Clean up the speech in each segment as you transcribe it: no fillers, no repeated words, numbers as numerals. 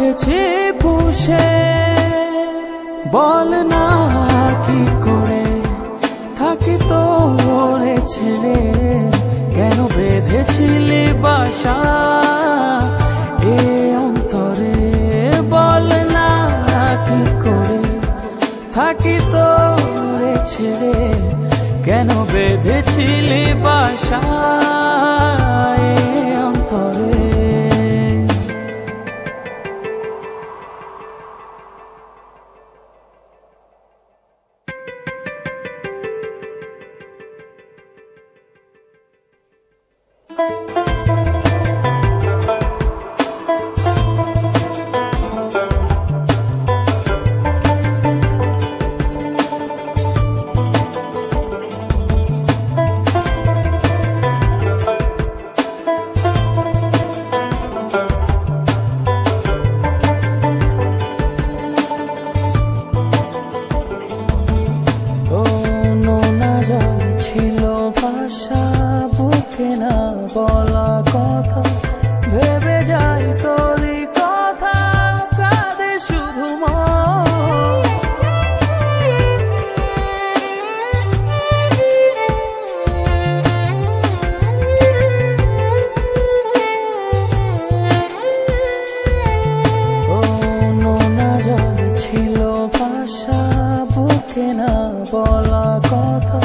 করেছি পুষে, বল না কি করে থাকি তোরে ছেড়ে, কেন বেঁধেছিলি বাসা এ অন্তরে, বল না কি করে থাকি তোরে ছেড়ে, কেন বেঁধেছিলি বাসা এ অন্তরে। বুকে না বলা কথা ভেবে যাই তোরই কথা, কাঁদে শুধু মন। ও নোনা জল ছিল ভাষা, বুকে না বলা কথা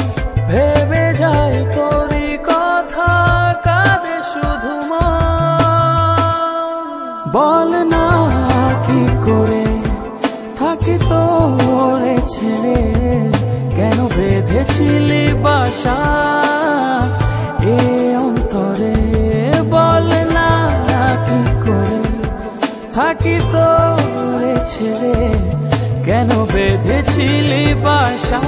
ভেবে যাই তোরই কথা, কাঁদে শুধু মন। বল না কি করে থাকি তোরে ছেড়ে, কেন বেঁধেছিলি বাসা এ অন্তরে, বল না কি করে থাকি তোরে ছেড়ে, কেন বেঁধেছিলি বাসা